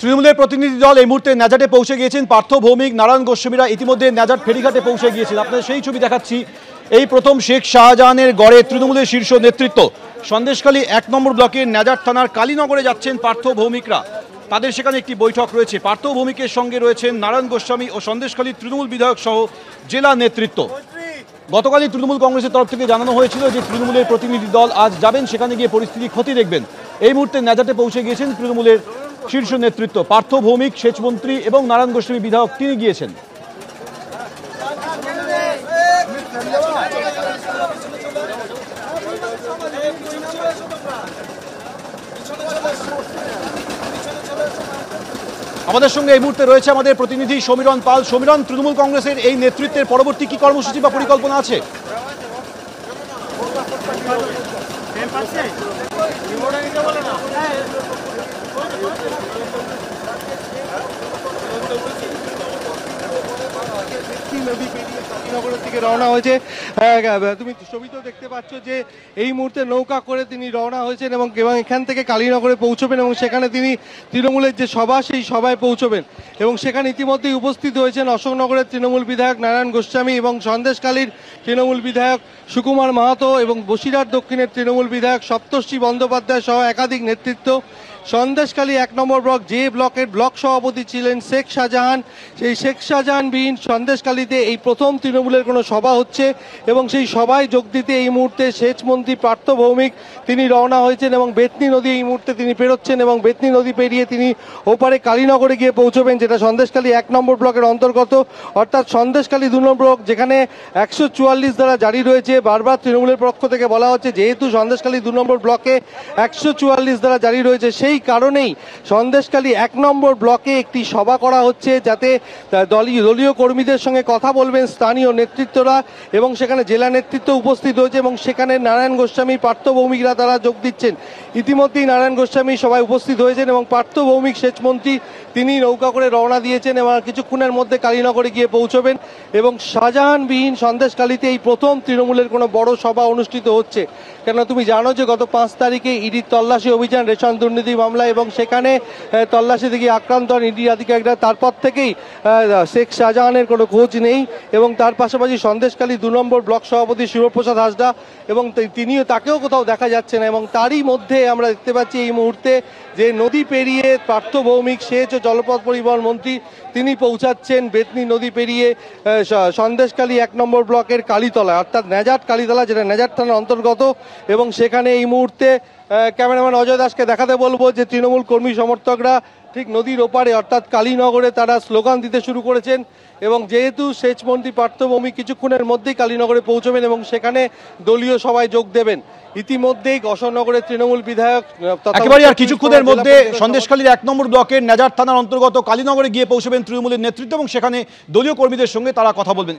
তৃণমূলের প্রতিনিধি দল এই মুহূর্তে নাজাটে পৌঁছে গিয়েছেন। পার্থ ভৌমিক, নারায়ণ গোস্বামীরা ইতিমধ্যে নাজাট ফেরিঘাটে পৌঁছে গিয়েছেন। আপনাদের সেই ছবি দেখাচ্ছি। এই প্রথম শেখ শাহজাহানের গড়ে তৃণমূলের শীর্ষ নেতৃত্ব সন্দেশখালী ১ নম্বর ব্লকের নাজাট থানার কালীনগরে যাচ্ছেন পার্থ ভৌমিকরা। তাদের সেখানে একটি বৈঠক রয়েছে। পার্থ ভৌমিকের সঙ্গে রয়েছেন নারায়ণ গোস্বামী ও সন্দেশখালী তৃণমূল বিধায়ক সহ জেলা নেতৃত্ব। গতকালই তৃণমূল কংগ্রেসের তরফ থেকে জানানো হয়েছিল যে তৃণমূলের প্রতিনিধি দল আজ যাবেন, সেখানে গিয়ে পরিস্থিতি খতিয়ে দেখবেন। এই মুহূর্তে নাজাটে পৌঁছে গিয়েছেন তৃণমূলের শীর্ষ নেতৃত্ব। পার্থ ভৌমিক সেচমন্ত্রী এবং নারায়ণ গোস্বামী বিধায়ক তিনি গিয়েছেন। আমাদের সঙ্গে এই মুহূর্তে রয়েছে আমাদের প্রতিনিধি সমীরণ পাল। সমীরণ, তৃণমূল কংগ্রেসের এই নেতৃত্বের পরবর্তী কি কর্মসূচি বা পরিকল্পনা আছে? থেকে রওনা হয়েছে। তুমি ছবিতেও দেখতে পাচ্ছ যে এই মুহূর্তে নৌকা করে তিনি রওনা হয়েছেন এবং এখান থেকে কালীনগরে পৌঁছবেন এবং সেখানে তিনি তৃণমূলের যে সভা সেই সভায় পৌঁছবেন এবং সেখানে ইতিমধ্যেই উপস্থিত হয়েছেন অশোকনগরের তৃণমূল বিধায়ক নারায়ণ গোস্বামী এবং সন্দেশখালীর তৃণমূল বিধায়ক সুকুমার মাহাতো এবং বসিরহাট দক্ষিণের তৃণমূল বিধায়ক সপ্তর্ষি বন্দ্যোপাধ্যায় সহ একাধিক নেতৃত্ব। সন্দেশখালী ১ নম্বর ব্লক যে ব্লকের ব্লক সভাপতি ছিলেন শেখ শাহজাহান, সেই শেখ শাহজাহানবিহীন সন্দেশখালীতে এই প্রথম তৃণমূলের কোনো সভা হচ্ছে এবং সেই সভায় যোগ দিতে এই মুহূর্তে সেচমন্ত্রী পার্থ ভৌমিক তিনি রওনা হয়েছেন এবং বেতনি নদী এই মুহূর্তে তিনি পেরোচ্ছেন এবং বেতনি নদী পেরিয়ে তিনি ওপারে কালীনগরে গিয়ে পৌঁছবেন, যেটা সন্দেশখালী ১ নম্বর ব্লকের অন্তর্গত। অর্থাৎ সন্দেশখালী ২ নম্বর ব্লক যেখানে ১৪৪ ধারা জারি রয়েছে। বারবার তৃণমূলের পক্ষ থেকে বলা হচ্ছে যেহেতু সন্দেশখালী ২ নম্বর ব্লকে ১৪৪ ধারা জারি রয়েছে, সেই কারণেই সন্দেশখালী ১ নম্বর ব্লকে একটি সভা করা হচ্ছে, যাতে দলীয় কর্মীদের সঙ্গে কথা বলবেন স্থানীয় নেতৃত্বরা এবং সেখানে জেলা নেতৃত্ব উপস্থিত হয়েছে এবং সেখানে নারায়ণ গোস্বামী, পার্থ ভৌমিকরা তারা যোগ দিচ্ছেন। ইতিমধ্যেই নারায়ণ গোস্বামী সবাই উপস্থিত হয়েছেন এবং পার্থ ভৌমিক সেচমন্ত্রী তিনি নৌকা করে রওনা দিয়েছেন এবং কিছুক্ষণের মধ্যে কালীনগরে গিয়ে পৌঁছবেন এবং শাহজাহানবিহীন সন্দেশখালীতে এই প্রথম তৃণমূলের কোনো বড় সভা অনুষ্ঠিত হচ্ছে। কেন তুমি জানো যে গত ৫ তারিখে ইডির তল্লাশি অভিযান রেশন দুর্নীতি মামলা এবং সেখানে তল্লাশি থেকে আক্রান্ত হন ইডি আধিকারিকরা। তারপর থেকেই শেখ শাহজাহানের কোনো খোঁজ নেই এবং তার পাশাপাশি সন্দেশখালী ২ নম্বর ব্লক সভাপতি শিবপ্রসাদ হাসদা এবং তাকেও কোথাও দেখা যাচ্ছে না এবং তারই মধ্যে আমরা দেখতে পাচ্ছি এই মুহূর্তে যে নদী পেরিয়ে পার্থ ভৌমিক সেচ ও জলপথ পরিবহন মন্ত্রী তিনি পৌঁছাচ্ছেন বেতনি নদী পেরিয়ে সন্দেশখালী ১ নম্বর ব্লকের কালীতলা, অর্থাৎ নাজাট কালীতলা, যেটা নাজাট থানার অন্তর্গত এবং সেখানে এই মুহূর্তে ক্যামেরাম্যান অজয় দাসকে দেখাতে বলবো যে তৃণমূল কর্মী সমর্থকরা ঠিক নদীর ওপারে অর্থাৎ কালীনগরে তারা স্লোগান দিতে শুরু করেছেন এবং যেহেতু সেচমন্ত্রী পার্থ ভৌমিক কিছুক্ষণের মধ্যেই কালীনগরে পৌঁছবেন এবং সেখানে দলীয় সভায় যোগ দেবেন। ইতিমধ্যেই অশোকনগরের তৃণমূল বিধায়ক একেবারে আর কিছুক্ষণের মধ্যে সন্দেশখালীর ১ নম্বর ব্লকের নাজাট থানার অন্তর্গত কালীনগরে গিয়ে পৌঁছবেন তৃণমূলের নেতৃত্ব এবং সেখানে দলীয় কর্মীদের সঙ্গে তারা কথা বলবেন।